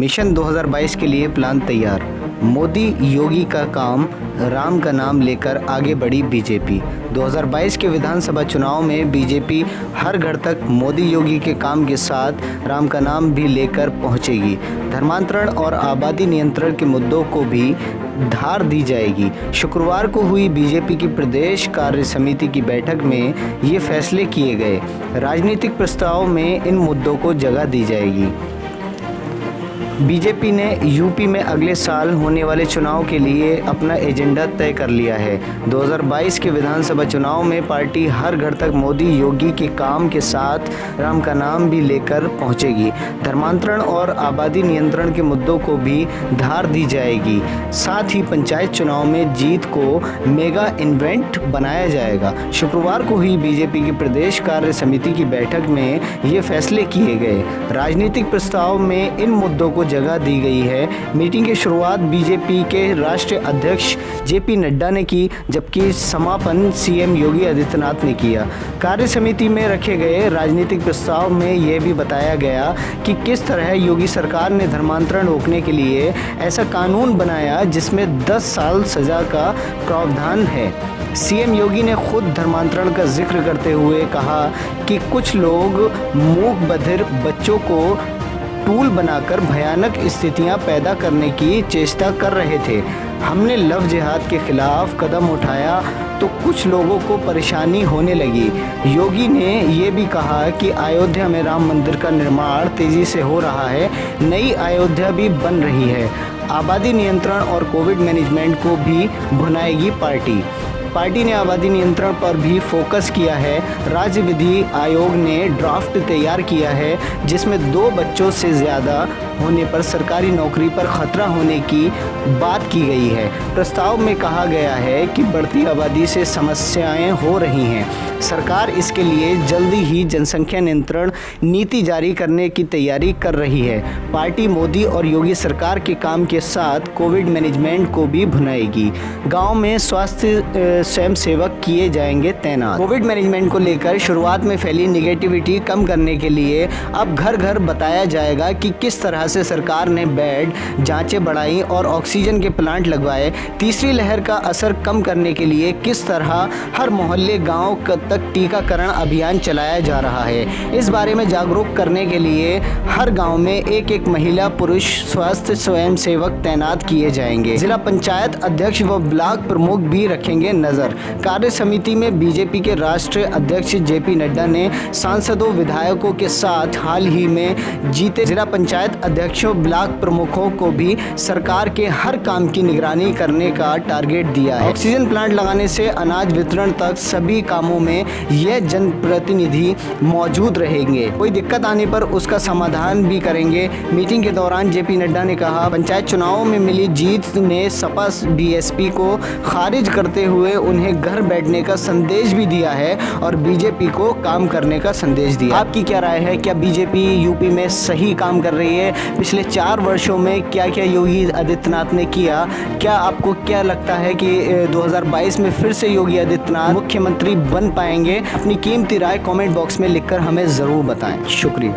Mission 2022 के लिए plan तैयार। मोदी योगी का काम, राम का नाम लेकर आगे बढ़ी बीजेपी। 2022 के विधानसभा चुनाव में बीजेपी हर घर तक मोदी योगी के काम के साथ राम का नाम भी लेकर पहुंचेगी। धर्मांतरण और आबादी नियंत्रण के मुद्दों को भी धार दी जाएगी। शुक्रवार को हुई बीजेपी की प्रदेश कार्य समिति की बैठक में ये फैसले किए गए। राजनीतिक प्रस्ताव में इन मुद्दों को जगह दी जाएगी। बीजेपी ने यूपी में अगले साल होने वाले चुनाव के लिए अपना एजेंडा तय कर लिया है। 2022 के विधानसभा चुनाव में पार्टी हर घर तक मोदी योगी के काम के साथ राम का नाम भी लेकर पहुंचेगी। धर्मांतरण और आबादी नियंत्रण के मुद्दों को भी धार दी जाएगी। साथ ही पंचायत चुनाव में जीत को मेगा इवेंट बनाया जाएगा। शुक्रवार को हुई बीजेपी की प्रदेश कार्य समिति की बैठक में ये फैसले किए गए। राजनीतिक प्रस्ताव में इन मुद्दों को जगह दी गई है। मीटिंग की शुरुआत बीजेपी के राष्ट्रीय अध्यक्ष जेपी नड्डा ने की, जबकि समापन सीएम योगी आदित्यनाथ ने किया। कार्य समिति में रखे गए राजनीतिक प्रस्ताव में यह भी बताया गया कि किस तरह योगी सरकार ने धर्मांतरण रोकने के लिए ऐसा कानून बनाया जिसमें 10 साल सजा का प्रावधान है। सीएम योगी ने खुद धर्मांतरण का जिक्र करते हुए कहा कि कुछ लोग मूक बधिर बच्चों को टूल बनाकर भयानक स्थितियां पैदा करने की चेष्टा कर रहे थे। हमने लव जिहाद के खिलाफ कदम उठाया तो कुछ लोगों को परेशानी होने लगी। योगी ने ये भी कहा कि अयोध्या में राम मंदिर का निर्माण तेजी से हो रहा है, नई अयोध्या भी बन रही है। आबादी नियंत्रण और कोविड मैनेजमेंट को भी भुनाएगी पार्टी ने आबादी नियंत्रण पर भी फोकस किया है। राज्य विधि आयोग ने ड्राफ्ट तैयार किया है जिसमें 2 बच्चों से ज़्यादा होने पर सरकारी नौकरी पर खतरा होने की बात की गई है। प्रस्ताव में कहा गया है कि बढ़ती आबादी से समस्याएं हो रही हैं। सरकार इसके लिए जल्दी ही जनसंख्या नियंत्रण नीति जारी करने की तैयारी कर रही है। पार्टी मोदी और योगी सरकार के काम के साथ कोविड मैनेजमेंट को भी भुनाएगी। गाँव में स्वास्थ्य स्वयंसेवक किए जाएंगे तैनात। कोविड मैनेजमेंट को लेकर शुरुआत में फैली निगेटिविटी कम करने के लिए अब घर घर बताया जाएगा कि किस तरह से सरकार ने बेड जांचें बढ़ाई और ऑक्सीजन के प्लांट लगवाए। तीसरी लहर का असर कम करने के लिए किस तरह हर मोहल्ले गांव तक टीकाकरण अभियान चलाया जा रहा है। इस बारे में जागरूक करने के लिए हर गाँव में एक महिला पुरुष स्वास्थ्य स्वयंसेवक तैनात किए जाएंगे। जिला पंचायत अध्यक्ष व ब्लॉक प्रमुख भी रखेंगे नजर। कार्य समिति में बीजेपी के राष्ट्रीय अध्यक्ष जेपी नड्डा ने सांसदों विधायकों के साथ हाल ही में जीते जिला पंचायत अध्यक्षों ब्लॉक प्रमुखों को भी सरकार के हर काम की निगरानी करने का टारगेट दिया है। ऑक्सीजन प्लांट लगाने से अनाज वितरण तक सभी कामों में यह जनप्रतिनिधि मौजूद रहेंगे। कोई दिक्कत आने पर उसका समाधान भी करेंगे। मीटिंग के दौरान जेपी नड्डा ने कहा, पंचायत चुनावों में मिली जीत ने सपा बीएसपी को खारिज करते हुए उन्हें घर बैठने का संदेश भी दिया है और बीजेपी को काम करने का संदेश दिया। आपकी क्या राय है? क्या बीजेपी यूपी में सही काम कर रही है? पिछले 4 वर्षों में क्या क्या योगी आदित्यनाथ ने किया? क्या आपको क्या लगता है कि 2022 में फिर से योगी आदित्यनाथ मुख्यमंत्री बन पाएंगे? अपनी कीमती राय कमेंट बॉक्स में लिखकर हमें ज़रूर बताएं। शुक्रिया।